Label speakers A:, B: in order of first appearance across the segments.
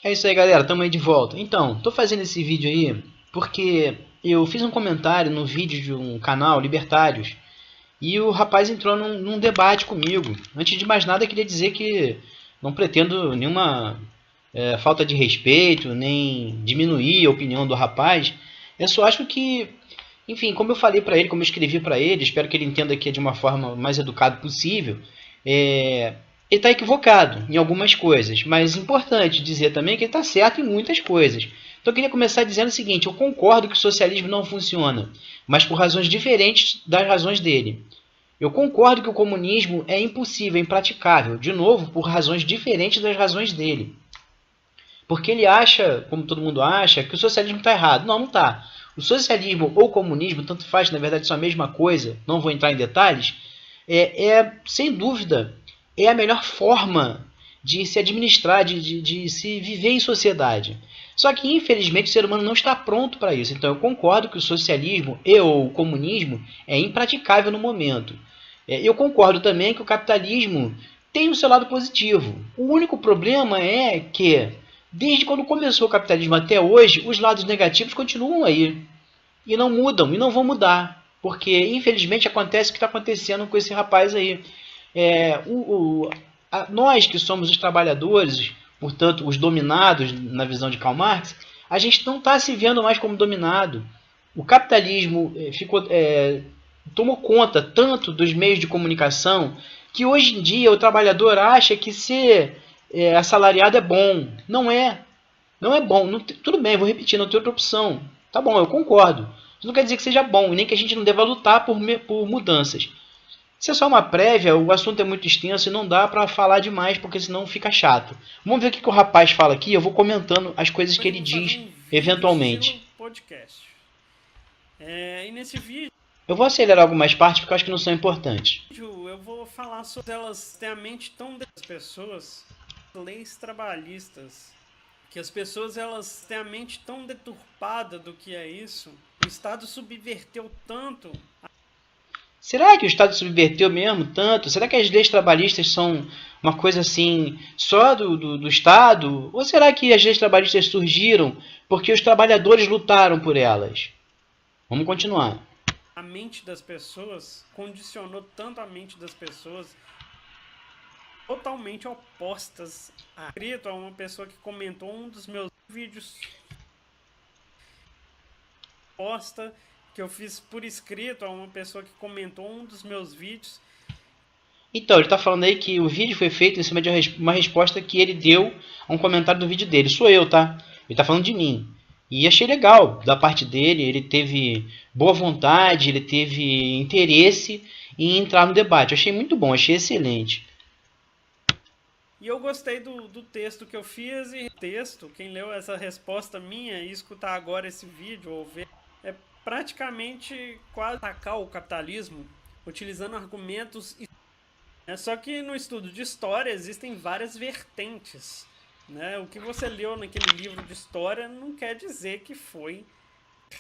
A: É isso aí, galera. Tamo aí de volta. Então, tô fazendo esse vídeo aí porque eu fiz um comentário no vídeo de um canal, Libertários, e o rapaz entrou num debate comigo. Antes de mais nada, eu queria dizer que não pretendo nenhuma falta de respeito, nem diminuir a opinião do rapaz. Eu só acho que, enfim, como eu falei para ele, como eu escrevi para ele, espero que ele entenda aqui de uma forma mais educada possível. Ele está equivocado em algumas coisas, mas é importante dizer também que ele está certo em muitas coisas. Então eu queria começar dizendo o seguinte: eu concordo que o socialismo não funciona, mas por razões diferentes das razões dele. Eu concordo que o comunismo é impossível, é impraticável, de novo, por razões diferentes das razões dele. Porque ele acha, como todo mundo acha, que o socialismo está errado. Não, não está. O socialismo ou o comunismo, tanto faz, na verdade são a mesma coisa, não vou entrar em detalhes, sem dúvida, é a melhor forma de se administrar, de se viver em sociedade. Só que, infelizmente, o ser humano não está pronto para isso. Então, eu concordo que o socialismo e ou o comunismo é impraticável no momento. Eu concordo também que o capitalismo tem o seu lado positivo. O único problema é que, desde quando começou o capitalismo até hoje, os lados negativos continuam aí. E não mudam, e não vão mudar. Porque, infelizmente, acontece o que está acontecendo com esse rapaz aí. Nós que somos os trabalhadores, portanto, os dominados na visão de Karl Marx, a gente não está se vendo mais como dominado. O capitalismo tomou conta tanto dos meios de comunicação que hoje em dia o trabalhador acha que ser assalariado é bom. Não é. Não é bom. Não, tudo bem, vou repetir, não tem outra opção. Tá bom, eu concordo. Isso não quer dizer que seja bom, e nem que a gente não deva lutar por mudanças. Se é só uma prévia, o assunto é muito extenso e não dá para falar demais, porque senão fica chato. Vamos ver o que o rapaz fala aqui, eu vou comentando as coisas que
B: Depois eu
A: ele
B: vou fazer
A: diz
B: um vídeo estilo
A: eventualmente.
B: podcast. E nesse vídeo
A: Eu vou acelerar algumas partes porque eu acho que não são importantes.
B: eu vou falar sobre elas têm a mente tão das pessoas, leis trabalhistas, que as pessoas elas têm a mente tão deturpada do que é isso. O Estado subverteu tanto.
A: Será que o Estado subverteu mesmo tanto? Será que as leis trabalhistas são uma coisa assim só do Estado? Ou será que as leis trabalhistas surgiram porque os trabalhadores lutaram por elas? Vamos continuar.
B: A mente das pessoas condicionou tanto a mente das pessoas totalmente opostas a escrito a uma pessoa que comentou um dos meus vídeos posta que eu fiz por escrito a uma pessoa que comentou um dos meus vídeos.
A: Então, ele está falando aí que o vídeo foi feito em cima de uma resposta que ele deu a um comentário do vídeo dele. Sou eu, tá? Ele está falando de mim. E achei legal da parte dele, ele teve boa vontade, ele teve interesse em entrar no debate. Eu achei muito bom, achei excelente.
B: E eu gostei do texto que eu fiz e texto, quem leu essa resposta minha e escutar agora esse vídeo ou ver, é praticamente quase atacar o capitalismo utilizando argumentos. Só que no estudo de história existem várias vertentes. Né? O que você leu naquele livro de história não quer dizer que foi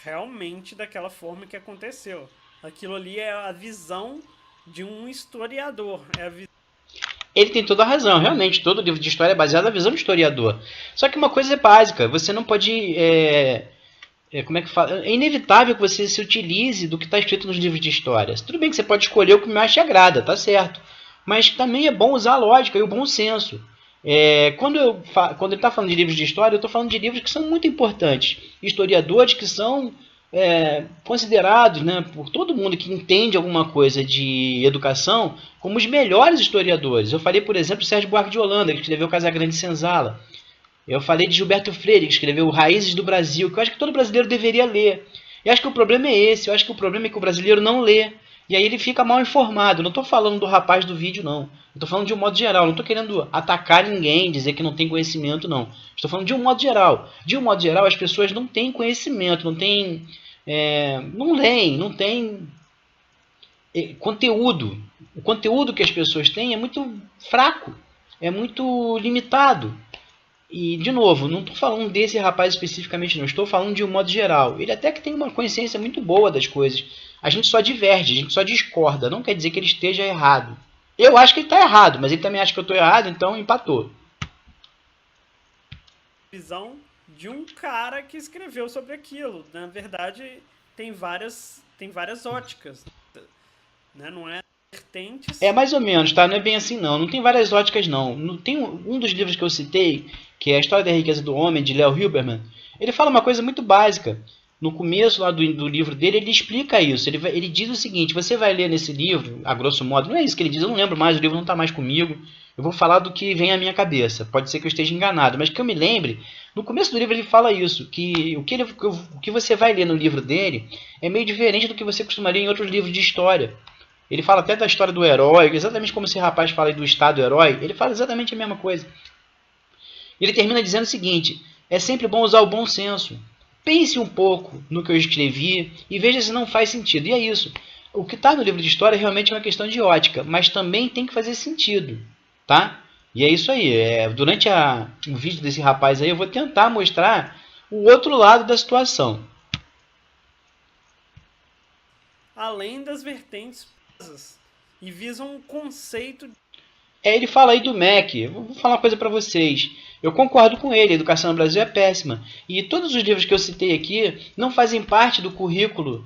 B: realmente daquela forma que aconteceu. Aquilo ali é a visão de um historiador.
A: Ele tem toda a razão, realmente, todo livro de história é baseado na visão do historiador. Só que uma coisa é básica, você não pode como é que fala? É inevitável que você se utilize do que está escrito nos livros de história. Tudo bem que você pode escolher o que mais te agrada, tá certo. Mas também é bom usar a lógica e o bom senso. Quando ele está falando de livros de história, eu estou falando de livros que são muito importantes. Historiadores que são considerados, né, por todo mundo que entende alguma coisa de educação como os melhores historiadores. Eu falei, por exemplo, de Sérgio Buarque de Holanda, que escreveu Casagrande Senzala. Eu falei de Gilberto Freire, que escreveu Raízes do Brasil, que eu acho que todo brasileiro deveria ler. E acho que o problema é esse, eu acho que o problema é que o brasileiro não lê. E aí ele fica mal informado. Eu não estou falando do rapaz do vídeo, não. Eu estou falando de um modo geral. Não estou querendo atacar ninguém, dizer que não tem conhecimento, não. Estou falando de um modo geral. De um modo geral, as pessoas não têm conhecimento, não têm... não leem, não têm conteúdo. O conteúdo que as pessoas têm é muito fraco, é muito limitado. E, de novo, não estou falando desse rapaz especificamente, não. Estou falando de um modo geral. Ele até que tem uma consciência muito boa das coisas. A gente só diverge, a gente só discorda. Não quer dizer que ele esteja errado. Eu acho que ele está errado, mas ele também acha que eu estou errado, então empatou.
B: visão de um cara que escreveu sobre aquilo. Na verdade, tem várias óticas, né? Não é vertentes.
A: É mais ou menos, tá? Não é bem assim, não. Não tem várias óticas, não. Tem um dos livros que eu citei, que é A História da Riqueza do Homem, de Leo Hilberman. Ele fala uma coisa muito básica. No começo lá do livro dele, ele explica isso. Ele diz o seguinte: você vai ler nesse livro, a grosso modo, não é isso que ele diz, eu não lembro mais, o livro não está mais comigo. Eu vou falar do que vem à minha cabeça. Pode ser que eu esteja enganado, mas que eu me lembre, no começo do livro ele fala isso, que o que você vai ler no livro dele é meio diferente do que você costumaria em outros livros de história. Ele fala até da história do herói, exatamente como esse rapaz fala aí do estado herói, ele fala exatamente a mesma coisa. Ele termina dizendo o seguinte: é sempre bom usar o bom senso. Pense um pouco no que eu escrevi e veja se não faz sentido. E é isso. O que está no livro de história realmente é uma questão de ótica, mas também tem que fazer sentido, tá? E é isso aí. Durante o vídeo desse rapaz aí, eu vou tentar mostrar o outro lado da situação.
B: Além das vertentes e visam um conceito.
A: Ele fala aí do MEC. Eu vou falar uma coisa para vocês. Eu concordo com ele, a educação no Brasil é péssima. E todos os livros que eu citei aqui não fazem parte do currículo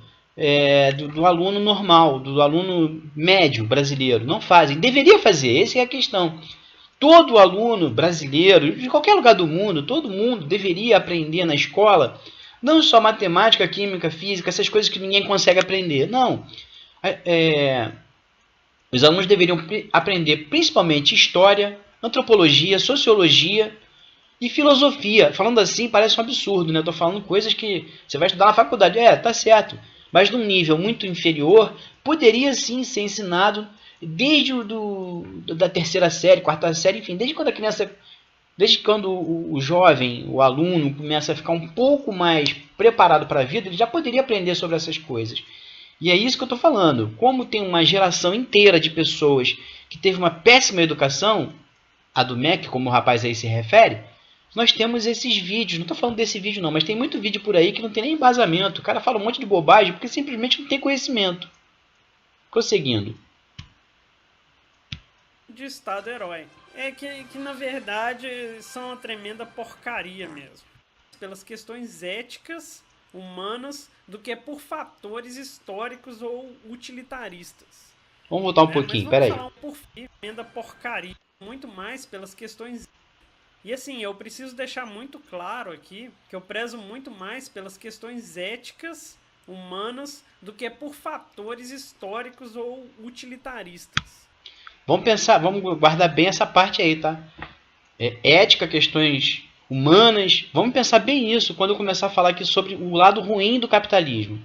A: do aluno normal, do aluno médio brasileiro. Não fazem. Deveria fazer, essa é a questão. Todo aluno brasileiro, de qualquer lugar do mundo, todo mundo deveria aprender na escola, não só matemática, química, física, essas coisas que ninguém consegue aprender. Não. Os alunos deveriam aprender principalmente história, antropologia, sociologia e filosofia. Falando assim parece um absurdo, né? Eu estou falando coisas que você vai estudar na faculdade. Tá certo. Mas num nível muito inferior, poderia sim ser ensinado desde da terceira série, quarta série, enfim, desde quando o jovem, o aluno, começa a ficar um pouco mais preparado para a vida, ele já poderia aprender sobre essas coisas. E é isso que eu estou falando. Como tem uma geração inteira de pessoas que teve uma péssima educação, a do MEC, como o rapaz aí se refere, nós temos esses vídeos. Não estou falando desse vídeo não, mas tem muito vídeo por aí que não tem nem embasamento. O cara fala um monte de bobagem porque simplesmente não tem conhecimento. Prosseguindo.
B: De estado herói. É que na verdade são uma tremenda porcaria mesmo. Pelas questões éticas, humanas, do que por fatores históricos ou utilitaristas.
A: Vamos voltar um pouquinho, peraí.
B: Falar por tremenda porcaria, muito mais pelas questões. E assim, eu preciso deixar muito claro aqui que eu prezo muito mais pelas questões éticas, humanas, do que por fatores históricos ou utilitaristas.
A: Vamos guardar bem essa parte aí, tá? Ética, questões humanas. Vamos pensar bem isso quando eu começar a falar aqui sobre o lado ruim do capitalismo.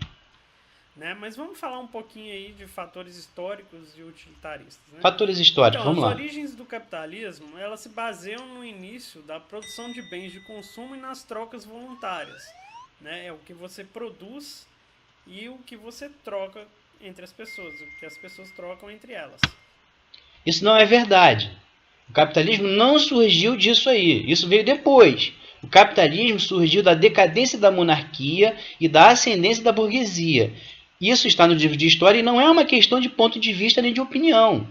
B: Né? Mas vamos falar um pouquinho aí de fatores históricos e utilitaristas. Né?
A: Fatores históricos,
B: então,
A: vamos lá.
B: As origens do capitalismo, elas se baseiam no início da produção de bens de consumo e nas trocas voluntárias. Né? É o que você produz e o que você troca entre as pessoas, o que as pessoas trocam entre elas.
A: Isso não é verdade. O capitalismo não surgiu disso aí. Isso veio depois. O capitalismo surgiu da decadência da monarquia e da ascendência da burguesia. Isso está no livro de história e não é uma questão de ponto de vista nem de opinião.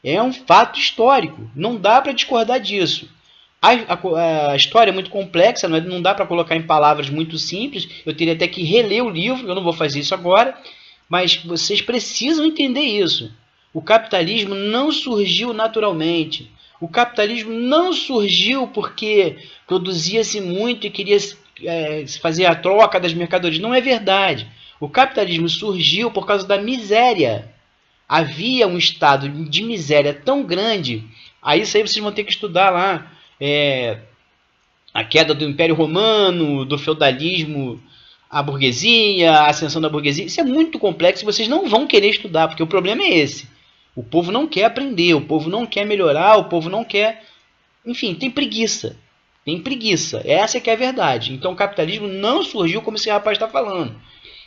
A: É um fato histórico. Não dá para discordar disso. A história é muito complexa, não dá para colocar em palavras muito simples. Eu teria até que reler o livro, eu não vou fazer isso agora. Mas vocês precisam entender isso. O capitalismo não surgiu naturalmente. O capitalismo não surgiu porque produzia-se muito e queria fazer a troca das mercadorias. Não é verdade. O capitalismo surgiu por causa da miséria. Havia um estado de miséria tão grande. Aí isso aí vocês vão ter que estudar lá. A queda do Império Romano, do feudalismo, a burguesia, a ascensão da burguesia. Isso é muito complexo e vocês não vão querer estudar, porque o problema é esse. O povo não quer aprender, o povo não quer melhorar, o povo não quer... Enfim, tem preguiça. Tem preguiça. Essa é que é a verdade. Então o capitalismo não surgiu como esse rapaz está falando.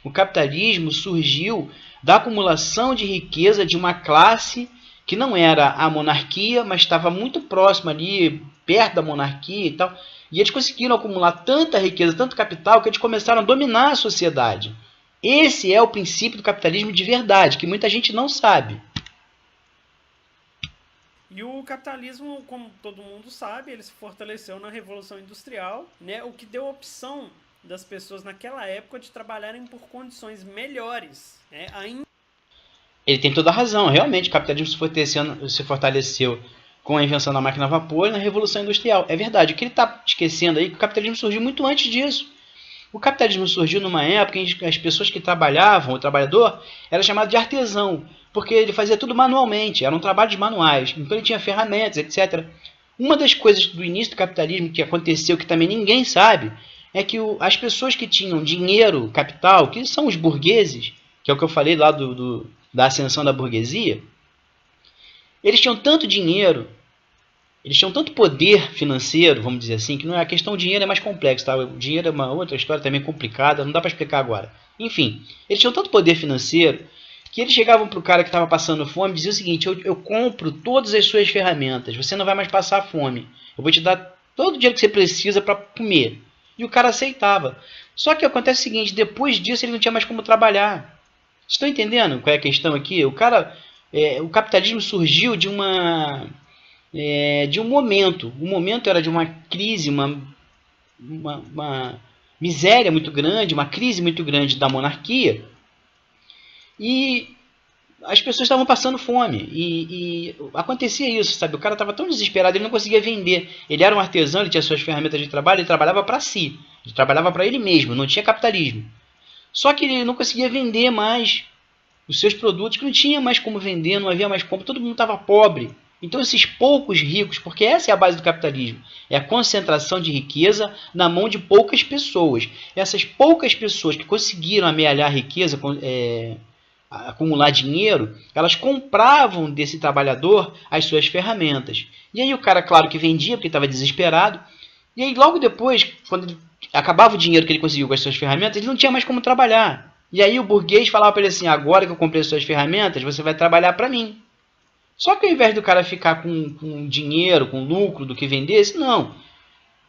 A: O capitalismo surgiu da acumulação de riqueza de uma classe que não era a monarquia, mas estava muito próxima ali, perto da monarquia e tal. E eles conseguiram acumular tanta riqueza, tanto capital, que eles começaram a dominar a sociedade. Esse é o princípio do capitalismo de verdade, que muita gente não sabe.
B: E o capitalismo, como todo mundo sabe, ele se fortaleceu na Revolução Industrial, né? O que deu opção das pessoas naquela época de trabalharem por condições melhores, né?
A: Ele tem toda a razão. Realmente, o capitalismo se fortaleceu com a invenção da máquina a vapor e na Revolução Industrial. É verdade. O que ele está esquecendo aí é que o capitalismo surgiu muito antes disso. O capitalismo surgiu numa época em que as pessoas que trabalhavam, o trabalhador, era chamado de artesão, porque ele fazia tudo manualmente, eram trabalhos manuais, então ele tinha ferramentas, etc. Uma das coisas do início do capitalismo que aconteceu, que também ninguém sabe, é que as pessoas que tinham dinheiro, capital, que são os burgueses, que é o que eu falei lá da ascensão da burguesia, eles tinham tanto dinheiro, eles tinham tanto poder financeiro, vamos dizer assim, que não é a questão do dinheiro é mais complexo, tá? O dinheiro é uma outra história também complicada, não dá para explicar agora. Enfim, eles tinham tanto poder financeiro que eles chegavam para o cara que estava passando fome e diziam o seguinte: eu compro todas as suas ferramentas, você não vai mais passar fome, eu vou te dar todo o dinheiro que você precisa para comer. E o cara aceitava. Só que acontece o seguinte: depois disso ele não tinha mais como trabalhar. Vocês estão entendendo qual é a questão aqui? O capitalismo surgiu de um momento. O momento era de uma crise, uma miséria muito grande, uma crise muito grande da monarquia. E as pessoas estavam passando fome. E acontecia isso, sabe? O cara estava tão desesperado, ele não conseguia vender. Ele era um artesão, ele tinha suas ferramentas de trabalho, ele trabalhava para si. Ele trabalhava para ele mesmo, não tinha capitalismo. Só que ele não conseguia vender mais os seus produtos, que não tinha mais como vender, não havia mais compra, todo mundo estava pobre. Então esses poucos ricos, porque essa é a base do capitalismo, é a concentração de riqueza na mão de poucas pessoas. Essas poucas pessoas que conseguiram amealhar riqueza, acumular dinheiro, elas compravam desse trabalhador as suas ferramentas. E aí o cara, claro que vendia, porque estava desesperado, e aí logo depois, quando ele acabava o dinheiro que ele conseguiu com as suas ferramentas, ele não tinha mais como trabalhar. E aí o burguês falava para ele assim: agora que eu comprei as suas ferramentas, você vai trabalhar para mim. Só que ao invés do cara ficar com dinheiro, com lucro do que vendesse, não.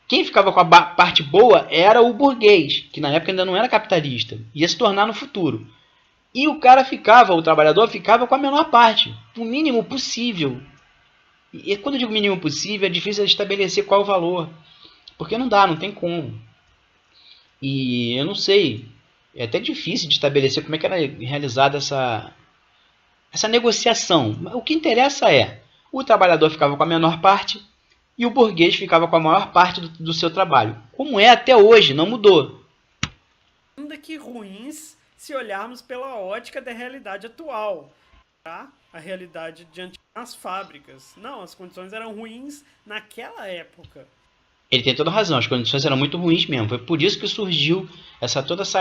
A: Quem ficava com a parte boa era o burguês, que na época ainda não era capitalista. Ia se tornar no futuro. E o cara o trabalhador ficava com a menor parte, o mínimo possível. E quando eu digo mínimo possível, é difícil estabelecer qual o valor. Porque não dá, não tem como. E eu não sei, é até difícil de estabelecer como é que era realizada essa negociação. O que interessa é, o trabalhador ficava com a menor parte e o burguês ficava com a maior parte do seu trabalho. Como é até hoje, não mudou.
B: Ainda que ruins se olharmos pela ótica da realidade atual, tá? A realidade diante das fábricas. Não, as condições eram ruins naquela época.
A: Ele tem toda razão, as condições eram muito ruins mesmo. Foi por isso que surgiu toda essa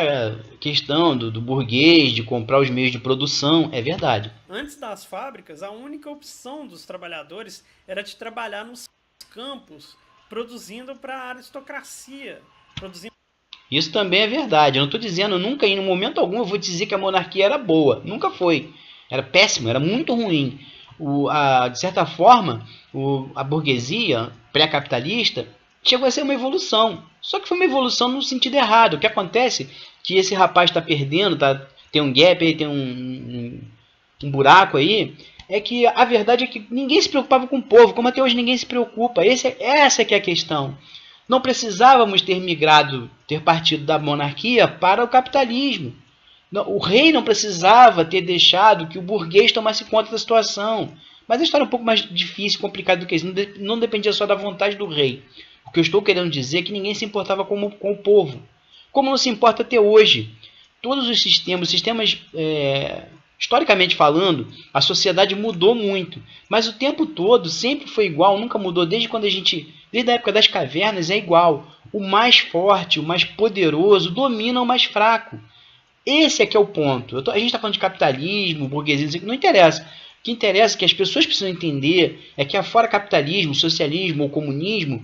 A: questão do burguês, de comprar os meios de produção. É verdade.
B: Antes das fábricas, a única opção dos trabalhadores era de trabalhar nos campos, produzindo para a aristocracia.
A: Isso também é verdade. Eu não estou dizendo nunca, em momento algum, eu vou dizer que a monarquia era boa. Nunca foi. Era péssimo, era muito ruim. De certa forma, a burguesia pré-capitalista chegou a ser uma evolução. Só que foi uma evolução no sentido errado. O que acontece é que esse rapaz está perdendo, tem um gap aí, tem um buraco aí, é que a verdade é que ninguém se preocupava com o povo, como até hoje ninguém se preocupa. Essa é que é a questão. Não precisávamos ter partido da monarquia para o capitalismo. O rei não precisava ter deixado que o burguês tomasse conta da situação. Mas a história é um pouco mais difícil e complicada do que isso. Não dependia só da vontade do rei. O que eu estou querendo dizer é que ninguém se importava com o povo. Como não se importa até hoje. Todos os sistemas, historicamente falando, a sociedade mudou muito. Mas o tempo todo sempre foi igual, nunca mudou. Desde a época das cavernas é igual. O mais forte, o mais poderoso domina o mais fraco. Esse é que é o ponto. A gente está falando de capitalismo, burguesia, não interessa. O que interessa, que as pessoas precisam entender, é que afora capitalismo, socialismo ou comunismo,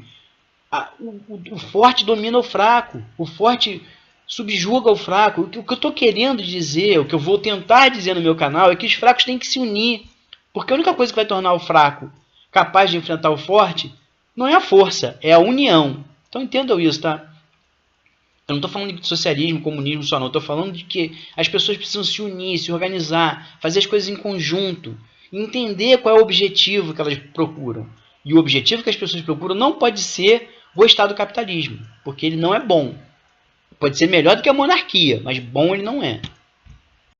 A: o forte domina o fraco. O forte subjuga o fraco. O que eu estou querendo dizer, o que eu vou tentar dizer no meu canal, é que os fracos têm que se unir. Porque a única coisa que vai tornar o fraco capaz de enfrentar o forte não é a força, é a união. Então entendam isso, tá? Eu não estou falando de socialismo, comunismo só não. Estou falando de que as pessoas precisam se unir, se organizar, fazer as coisas em conjunto. e entender qual é o objetivo que elas procuram. E o objetivo que as pessoas procuram não pode ser gostar do capitalismo, porque ele não é bom. Pode ser melhor do que a monarquia, mas bom ele não é.